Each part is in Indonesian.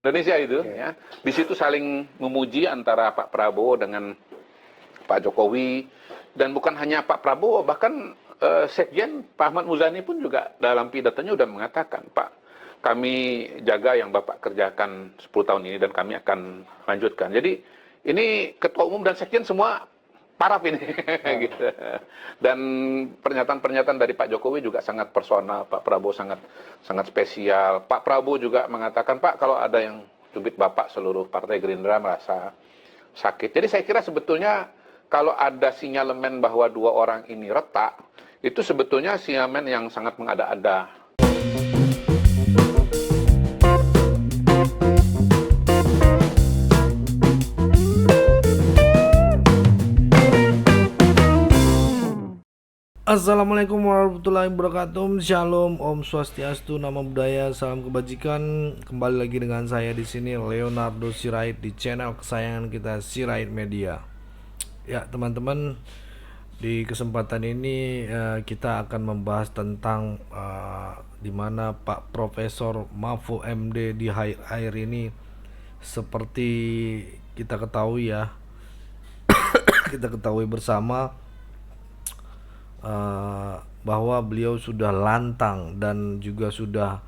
Indonesia itu, ya. Di situ saling memuji antara Pak Prabowo dengan Pak Jokowi, dan bukan hanya Pak Prabowo, bahkan Sekjen Pak Ahmad Muzani pun juga dalam pidatonya sudah mengatakan, Pak, kami jaga yang Bapak kerjakan 10 tahun ini dan kami akan lanjutkan. Jadi ini Ketua Umum dan Sekjen semua paraf ini. Gitu. Dan pernyataan-pernyataan dari Pak Jokowi juga sangat personal, Pak Prabowo sangat sangat spesial. Pak Prabowo juga mengatakan, Pak, kalau ada yang cubit Bapak, seluruh Partai Gerindra merasa sakit. Jadi saya kira sebetulnya kalau ada sinyalemen bahwa dua orang ini retak, itu sebetulnya sinyalemen yang sangat mengada-ada. Assalamualaikum warahmatullahi wabarakatuh. Shalom, Om Swastiastu, Namo Buddhaya, salam kebajikan. Kembali lagi dengan saya di sini Leonardo Sirait di channel kesayangan kita Sirait Media. Ya, teman-teman, di kesempatan ini kita akan membahas tentang di mana Pak Profesor Mahfud MD di akhir ini seperti kita ketahui ya, kita ketahui bersama bahwa beliau sudah lantang dan juga sudah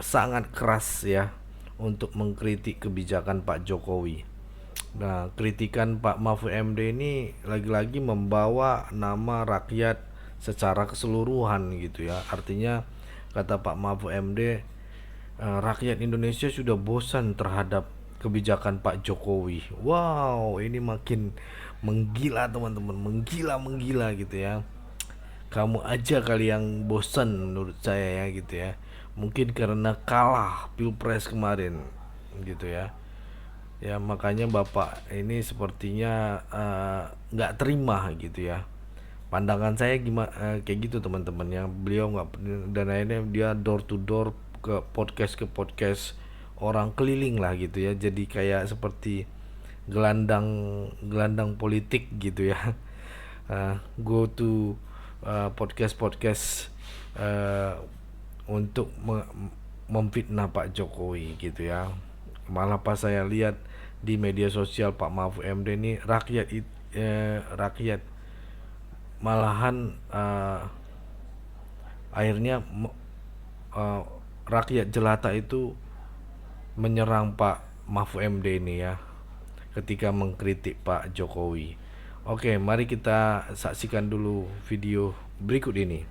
sangat keras ya untuk mengkritik kebijakan Pak Jokowi. Nah, kritikan Pak Mahfud MD ini lagi-lagi membawa nama rakyat secara keseluruhan gitu ya. Artinya kata Pak Mahfud MD, rakyat Indonesia sudah bosan terhadap kebijakan Pak Jokowi. Wow, ini makin menggila teman-teman, menggila gitu ya. Kamu aja kali yang bosan menurut saya ya gitu ya. Mungkin karena kalah Pilpres kemarin gitu ya. Ya makanya Bapak ini sepertinya nggak terima gitu ya. Pandangan saya gimana kayak gitu teman-teman ya. Beliau nggak, dan akhirnya dia door to door ke podcast orang keliling lah gitu ya. Jadi kayak seperti gelandang gelandang politik gitu ya. Go to podcast untuk memfitnah Pak Jokowi gitu ya. Malah pas saya lihat di media sosial Pak Mahfud MD ini rakyat malahan akhirnya rakyat jelata itu menyerang Pak Mahfud MD ini ya ketika mengkritik Pak Jokowi. Oke, mari kita saksikan dulu video berikut ini.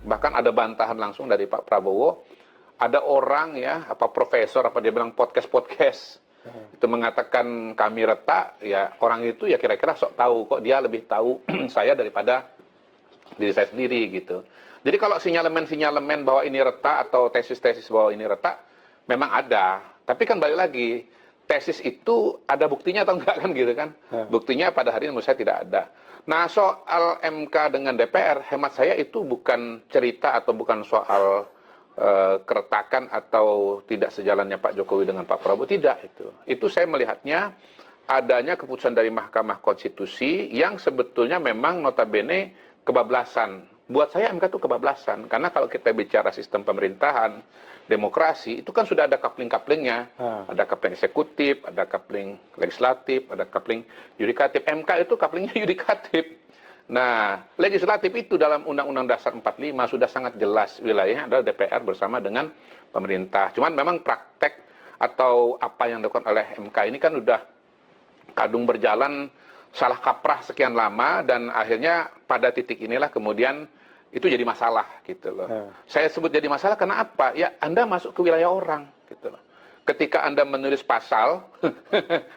Bahkan ada bantahan langsung dari Pak Prabowo. Ada orang ya, apa profesor, apa dia bilang podcast itu mengatakan kami retak, ya orang itu ya kira-kira sok tahu, kok dia lebih tahu saya daripada diri saya sendiri gitu. Jadi kalau sinyalemen bahwa ini retak atau tesis-tesis bahwa ini retak memang ada, tapi kan balik lagi, tesis itu ada buktinya atau enggak kan gitu kan? Buktinya pada hari ini menurut saya tidak ada. Nah, soal MK dengan DPR, hemat saya itu bukan cerita atau bukan soal keretakan atau tidak sejalannya Pak Jokowi dengan Pak Prabowo, tidak itu. Itu saya melihatnya adanya keputusan dari Mahkamah Konstitusi yang sebetulnya memang notabene kebablasan. Buat saya MK itu kebablasan, karena kalau kita bicara sistem pemerintahan, demokrasi, itu kan sudah ada coupling-couplingnya. Ada coupling eksekutif, ada coupling legislatif, ada coupling yudikatif. MK itu couplingnya yudikatif. Nah, legislatif itu dalam Undang-Undang Dasar 45 sudah sangat jelas wilayahnya adalah DPR bersama dengan pemerintah. Cuman memang praktek atau apa yang dilakukan oleh MK ini kan udah kadung berjalan salah kaprah sekian lama, dan akhirnya pada titik inilah kemudian itu jadi masalah gitu loh. Saya sebut jadi masalah karena apa? Ya Anda masuk ke wilayah orang gitu loh. Ketika Anda menulis pasal,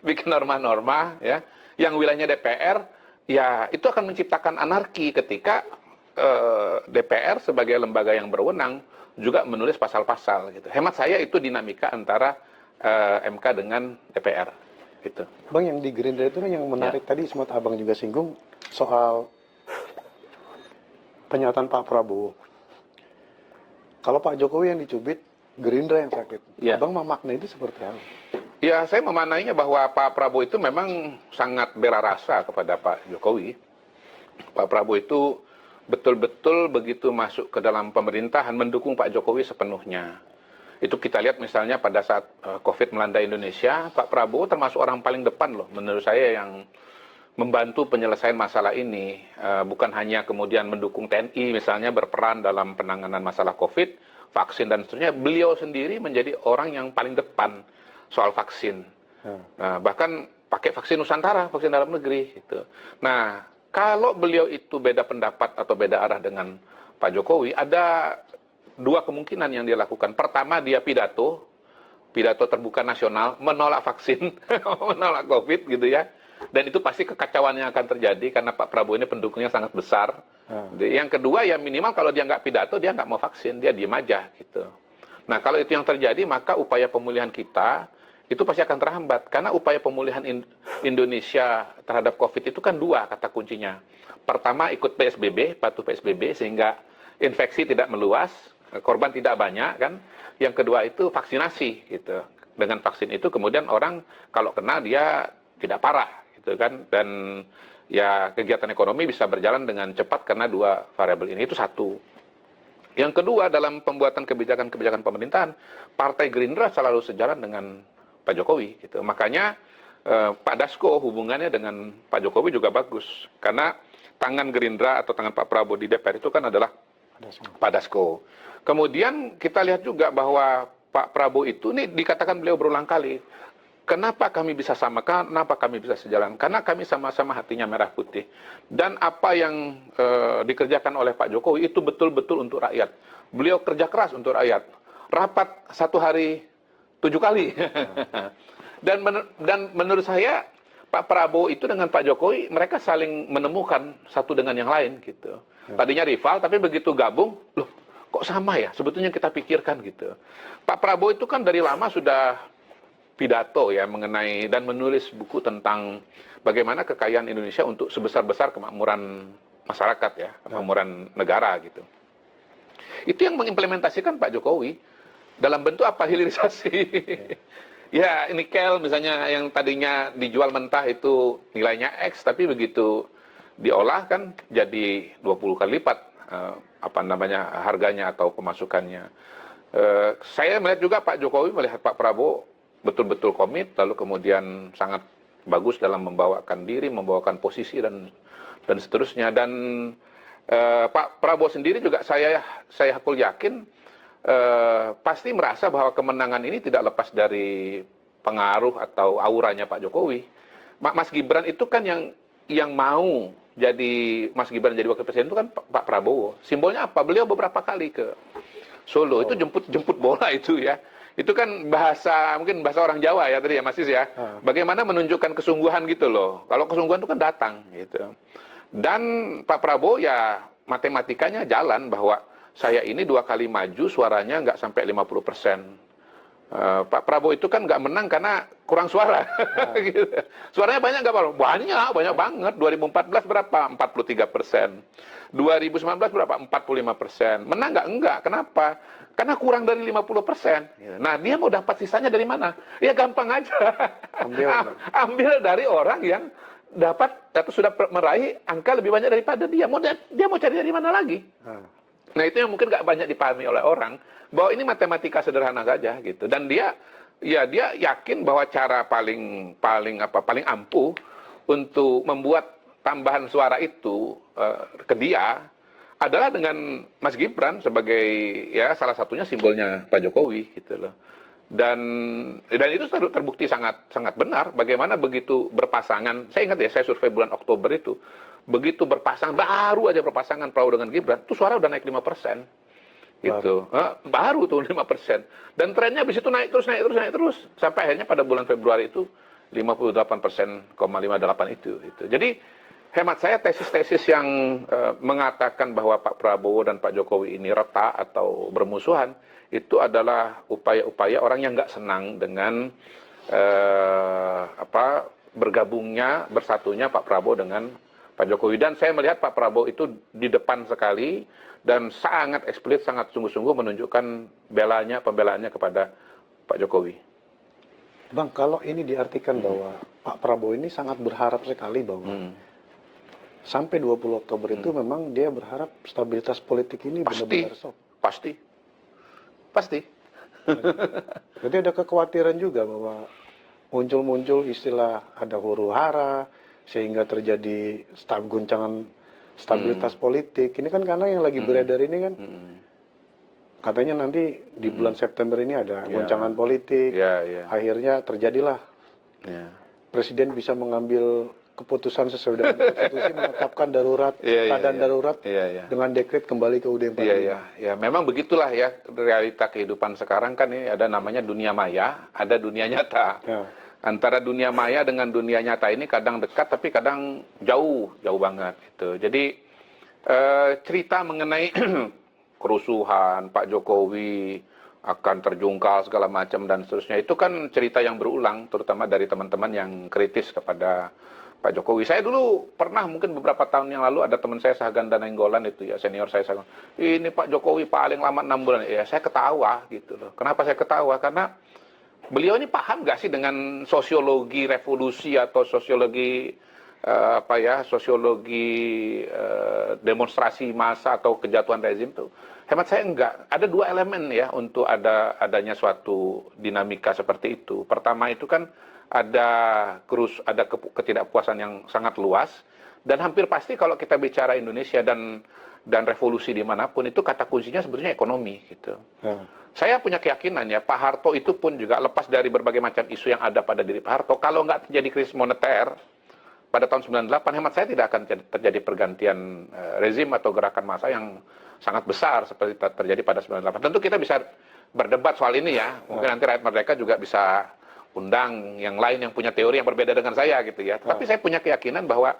bikin norma-norma ya, yang wilayahnya DPR, ya itu akan menciptakan anarki ketika DPR sebagai lembaga yang berwenang juga menulis pasal-pasal gitu. Hemat saya itu dinamika antara MK dengan DPR gitu. Bang, yang di Gerindra itu yang menarik tadi sempat Abang juga singgung soal pernyataan Pak Prabowo. Kalau Pak Jokowi yang dicubit, Gerindra yang sakit. Abang memaknai itu seperti apa? Ya, saya memaknainya bahwa Pak Prabowo itu memang sangat bela rasa kepada Pak Jokowi. Pak Prabowo itu betul-betul begitu masuk ke dalam pemerintahan mendukung Pak Jokowi sepenuhnya. Itu kita lihat misalnya pada saat COVID melanda Indonesia, Pak Prabowo termasuk orang paling depan loh, menurut saya, yang membantu penyelesaian masalah ini. Bukan hanya kemudian mendukung TNI misalnya berperan dalam penanganan masalah COVID, vaksin dan seterusnya. Beliau sendiri menjadi orang yang paling depan soal vaksin. Bahkan pakai vaksin Nusantara, vaksin dalam negeri gitu. Nah, kalau beliau itu beda pendapat atau beda arah dengan Pak Jokowi, ada dua kemungkinan yang dia lakukan. Pertama, dia pidato terbuka nasional, menolak vaksin, menolak COVID gitu ya. Dan itu pasti kekacauan yang akan terjadi karena Pak Prabowo ini pendukungnya sangat besar. Yang kedua, ya minimal kalau dia nggak pidato, dia nggak mau vaksin, dia diem aja gitu. Nah, kalau itu yang terjadi, maka upaya pemulihan kita itu pasti akan terhambat. Karena upaya pemulihan Indonesia terhadap COVID itu kan dua kata kuncinya. Pertama, ikut PSBB, patuh PSBB, sehingga infeksi tidak meluas, korban tidak banyak kan. Yang kedua itu vaksinasi gitu. Dengan vaksin itu kemudian orang kalau kena dia tidak parah gitu kan, dan ya kegiatan ekonomi bisa berjalan dengan cepat karena dua variabel ini. Itu satu. Yang kedua, dalam pembuatan kebijakan-kebijakan pemerintahan, Partai Gerindra selalu sejalan dengan Pak Jokowi gitu. Makanya Pak Dasko hubungannya dengan Pak Jokowi juga bagus, karena tangan Gerindra atau tangan Pak Prabowo di DPR itu kan adalah Pak Dasko. Kemudian kita lihat juga bahwa Pak Prabowo itu, ini dikatakan beliau berulang kali, kenapa kami bisa sama, kenapa kami bisa sejalan? Karena kami sama-sama hatinya merah putih. Dan apa yang dikerjakan oleh Pak Jokowi itu betul-betul untuk rakyat. Beliau kerja keras untuk rakyat. Rapat 1 hari 7 kali. Dan menurut saya Pak Prabowo itu dengan Pak Jokowi, mereka saling menemukan satu dengan yang lain gitu. Tadinya rival, tapi begitu gabung, loh kok sama ya? Sebetulnya kita pikirkan gitu. Pak Prabowo itu kan dari lama sudah pidato ya mengenai dan menulis buku tentang bagaimana kekayaan Indonesia untuk sebesar-besar kemakmuran masyarakat ya, kemakmuran negara gitu. Itu yang mengimplementasikan Pak Jokowi dalam bentuk apa? Hilirisasi. Ya, nikel misalnya yang tadinya dijual mentah itu nilainya X, tapi begitu diolah kan jadi 20 kali lipat harganya atau pemasukannya. Saya melihat juga Pak Jokowi melihat Pak Prabowo betul-betul komit, lalu kemudian sangat bagus dalam membawakan diri, membawakan posisi dan seterusnya. Dan Pak Prabowo sendiri juga saya hakul yakin pasti merasa bahwa kemenangan ini tidak lepas dari pengaruh atau auranya Pak Jokowi. Mas Gibran itu kan yang mau jadi Mas Gibran jadi wakil presiden itu kan Pak Prabowo. Simbolnya apa? Beliau beberapa kali ke Solo, itu jemput bola itu ya. Itu kan mungkin bahasa orang Jawa ya tadi ya Mas Is ya. Bagaimana menunjukkan kesungguhan gitu loh. Kalau kesungguhan itu kan datang gitu. Dan Pak Prabowo ya matematikanya jalan bahwa saya ini 2 kali maju suaranya nggak sampai 50%. Pak Prabowo itu kan nggak menang karena kurang suara. Gitu. Suaranya banyak nggak Pak? Banyak banget. 2014 berapa? 43%. 2019 berapa? 45%. Menang nggak? Enggak. Kenapa? Karena kurang dari 50%. Nah, dia mau dapat sisanya dari mana? Ya gampang aja. Ambil dari orang yang dapat atau sudah meraih angka lebih banyak daripada dia. Dia mau cari dari mana lagi? Nah, itu yang mungkin nggak banyak dipahami oleh orang, bahwa ini matematika sederhana saja gitu. Dan dia yakin bahwa cara paling ampuh untuk membuat tambahan suara itu ke dia adalah dengan Mas Gibran sebagai ya salah satunya simbolnya Pak Jokowi gitu loh. Dan itu terbukti sangat benar bagaimana begitu berpasangan. Saya ingat ya, saya survei bulan Oktober itu. Begitu berpasangan, baru aja berpasangan Prabowo dengan Gibran, tuh suara udah naik 5%. Gitu. Baru tuh 5%. Dan trennya habis itu naik terus sampai akhirnya pada bulan Februari itu 58,58 itu. Jadi hemat saya tesis-tesis yang mengatakan bahwa Pak Prabowo dan Pak Jokowi ini retak atau bermusuhan itu adalah upaya-upaya orang yang nggak senang dengan bergabungnya, bersatunya Pak Prabowo dengan Pak Jokowi. Dan saya melihat Pak Prabowo itu di depan sekali dan sangat eksplisit, sangat sungguh-sungguh menunjukkan pembelaannya kepada Pak Jokowi. Bang, kalau ini diartikan bahwa Pak Prabowo ini sangat berharap sekali bahwa sampai 20 Oktober itu memang dia berharap stabilitas politik ini benar-benar soft. Pasti. Jadi ada kekhawatiran juga bahwa muncul-muncul istilah ada huru-hara sehingga terjadi guncangan stabilitas politik. Ini kan karena yang lagi beredar ini kan katanya nanti di bulan September ini ada guncangan politik. Akhirnya terjadilah Presiden bisa mengambil keputusan sesuai dengan konstitusi menetapkan darurat, keadaan darurat dengan dekret kembali ke UUD 45. Ya, memang begitulah ya realita kehidupan sekarang kan ini ada namanya dunia maya, ada dunia nyata. Antara dunia maya dengan dunia nyata ini kadang dekat tapi kadang jauh banget gitu. Jadi cerita mengenai kerusuhan, Pak Jokowi akan terjungkal segala macam dan seterusnya itu kan cerita yang berulang terutama dari teman-teman yang kritis kepada Pak Jokowi. Saya dulu pernah mungkin beberapa tahun yang lalu ada teman saya Saganda Nainggolan itu ya senior saya, ini Pak Jokowi paling lama 6 bulan. Ya saya ketawa gitu loh. Kenapa saya ketawa? Karena beliau ini paham nggak sih dengan sosiologi revolusi atau sosiologi demonstrasi massa atau kejatuhan rezim tuh? Hemat saya enggak. Ada dua elemen ya untuk adanya suatu dinamika seperti itu. Pertama itu kan ada ketidakpuasan yang sangat luas dan hampir pasti kalau kita bicara Indonesia dan revolusi dimanapun itu kata kuncinya sebetulnya ekonomi gitu. Saya punya keyakinan ya Pak Harto itu pun juga lepas dari berbagai macam isu yang ada pada diri Pak Harto, kalau nggak terjadi krisis moneter pada tahun 98, hemat saya tidak akan terjadi pergantian rezim atau gerakan massa yang sangat besar seperti terjadi pada 98. Tentu kita bisa berdebat soal ini ya. Mungkin nanti rakyat merdeka juga bisa undang yang lain yang punya teori yang berbeda dengan saya gitu ya. Tapi saya punya keyakinan bahwa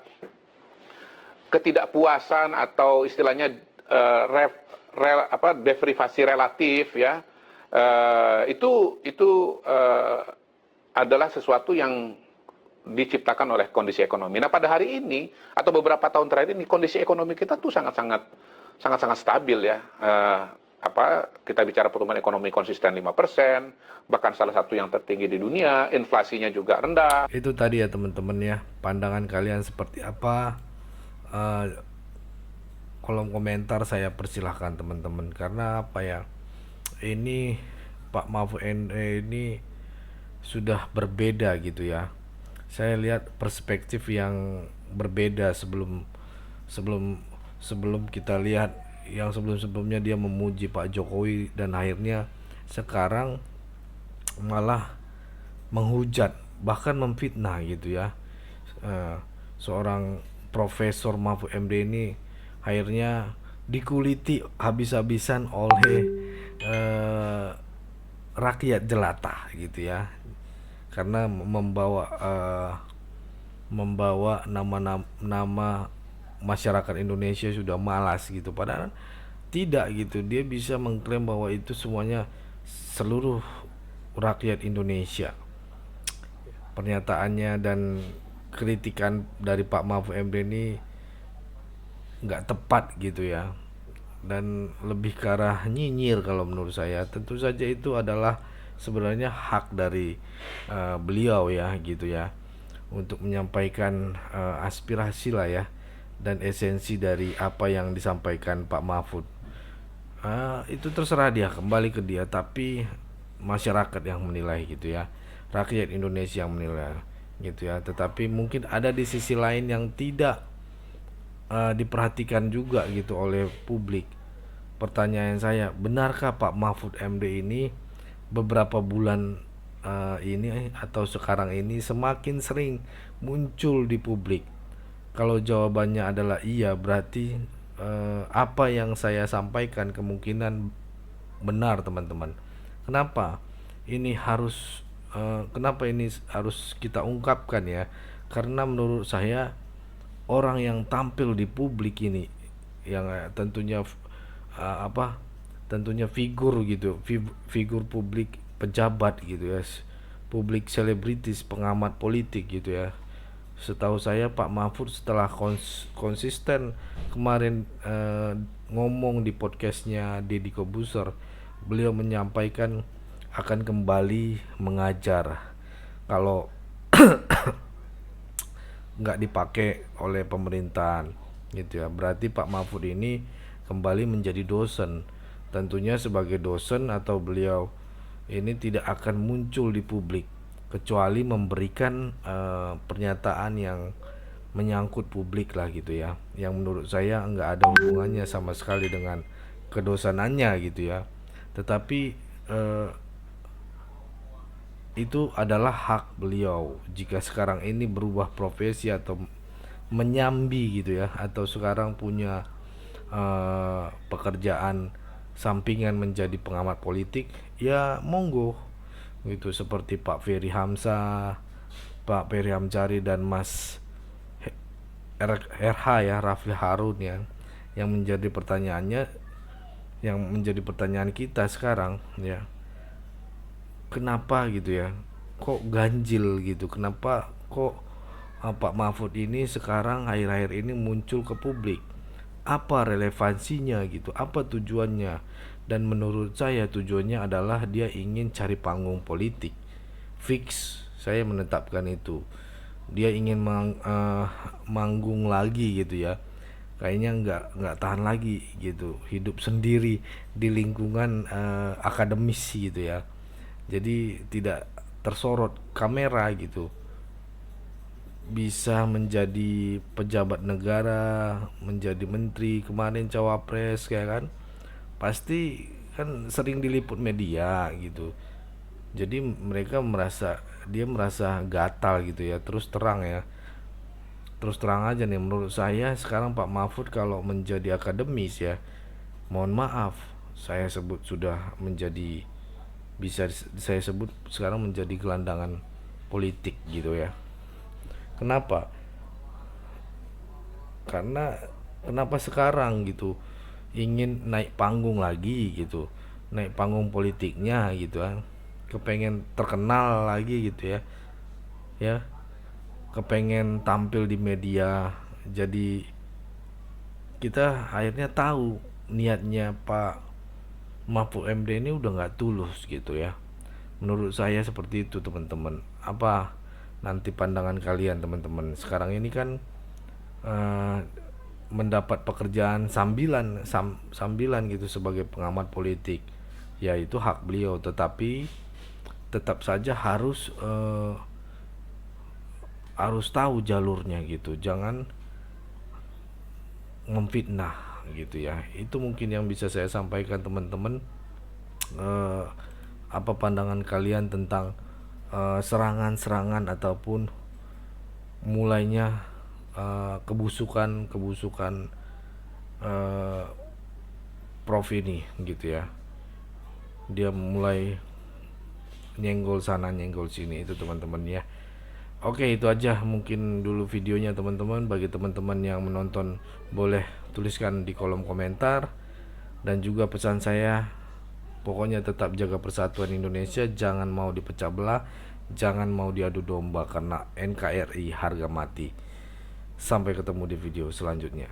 ketidakpuasan atau istilahnya deprivasi relatif ya itu adalah sesuatu yang diciptakan oleh kondisi ekonomi. Nah pada hari ini atau beberapa tahun terakhir ini kondisi ekonomi kita tuh sangat-sangat stabil ya. Kita bicara pertumbuhan ekonomi konsisten 5%, bahkan salah satu yang tertinggi di dunia, inflasinya juga rendah. Itu tadi ya teman-teman ya, pandangan kalian seperti apa? Kolom komentar saya persilahkan teman-teman, karena apa ya, ini Pak Mahfud MD ini sudah berbeda gitu ya. Saya lihat perspektif yang berbeda sebelum kita lihat yang sebelumnya dia memuji Pak Jokowi dan akhirnya sekarang malah menghujat bahkan memfitnah gitu ya. Seorang Profesor Mahfud MD ini akhirnya dikuliti habis-habisan oleh rakyat jelata gitu ya, karena membawa nama masyarakat Indonesia sudah malas gitu, padahal tidak gitu. Dia bisa mengklaim bahwa itu semuanya seluruh rakyat Indonesia. Pernyataannya dan kritikan dari Pak Mahfud MD ini nggak tepat gitu ya, dan lebih ke arah nyinyir kalau menurut saya. Tentu saja itu adalah sebenarnya hak dari beliau ya gitu ya, untuk menyampaikan aspirasi lah ya dan esensi dari apa yang disampaikan Pak Mahfud. Itu terserah dia, kembali ke dia, tapi masyarakat yang menilai gitu ya, rakyat Indonesia yang menilai gitu ya. Tetapi mungkin ada di sisi lain yang tidak diperhatikan juga gitu oleh publik. Pertanyaan saya, benarkah Pak Mahfud MD ini beberapa bulan ini atau sekarang ini semakin sering muncul di publik? Kalau jawabannya adalah iya, berarti apa yang saya sampaikan kemungkinan benar teman-teman. Kenapa ini harus kita ungkapkan ya? Karena menurut saya orang yang tampil di publik ini yang tentunya figur gitu, figur publik, pejabat gitu ya, publik selebritis, pengamat politik gitu ya. Setahu saya Pak Mahfud setelah konsisten kemarin ngomong di podcastnya Deddy Kobuser, beliau menyampaikan akan kembali mengajar kalau nggak dipakai oleh pemerintahan gitu ya. Berarti Pak Mahfud ini kembali menjadi dosen. Tentunya sebagai dosen atau beliau ini tidak akan muncul di publik kecuali memberikan pernyataan yang menyangkut publik lah gitu ya, yang menurut saya nggak ada hubungannya sama sekali dengan kedosanannya gitu ya. Tetapi itu adalah hak beliau jika sekarang ini berubah profesi atau menyambi gitu ya, atau sekarang punya pekerjaan sampingan menjadi pengamat politik, ya monggo gitu, seperti Pak Ferry Hamzah, Pak Ferry Hamzari dan Mas RH ya, Rafli Harun ya. Yang menjadi pertanyaan kita sekarang ya, kenapa gitu ya, kok ganjil gitu, kenapa kok Pak Mahfud ini sekarang akhir-akhir ini muncul ke publik, apa relevansinya gitu, apa tujuannya. Dan menurut saya tujuannya adalah dia ingin cari panggung politik, fix, saya menetapkan itu. Dia ingin manggung lagi gitu ya, kayaknya nggak tahan lagi gitu hidup sendiri di lingkungan akademis gitu ya, jadi tidak tersorot kamera gitu, bisa menjadi pejabat negara, menjadi menteri, kemarin cawapres kayak kan, pasti kan sering diliput media gitu. Jadi dia merasa gatal gitu ya. Terus terang aja nih, menurut saya sekarang Pak Mahfud kalau menjadi akademis ya, mohon maaf, saya sebut sudah menjadi, bisa saya sebut sekarang menjadi gelandangan politik gitu ya. Kenapa? Karena kenapa sekarang gitu ingin naik panggung lagi gitu, naik panggung politiknya gitu kan, kepengen terkenal lagi gitu ya, kepengen tampil di media. Jadi kita akhirnya tahu niatnya Pak Mahfud MD ini udah nggak tulus gitu ya. Menurut saya seperti itu teman-teman. Apa nanti pandangan kalian teman-teman? Sekarang ini kan mendapat pekerjaan sambilan gitu sebagai pengamat politik, ya itu hak beliau, tetapi tetap saja harus tahu jalurnya gitu, jangan memfitnah gitu ya. Itu mungkin yang bisa saya sampaikan teman-teman. Apa pandangan kalian tentang serangan-serangan ataupun mulainya kebusukan Prof ini gitu ya, dia mulai nyenggol sana nyenggol sini itu teman-teman ya. Oke, itu aja mungkin dulu videonya teman-teman. Bagi teman-teman yang menonton boleh tuliskan di kolom komentar. Dan juga pesan saya, pokoknya tetap jaga persatuan Indonesia, jangan mau dipecah belah, jangan mau diadu domba, karena NKRI harga mati. Sampai ketemu di video selanjutnya.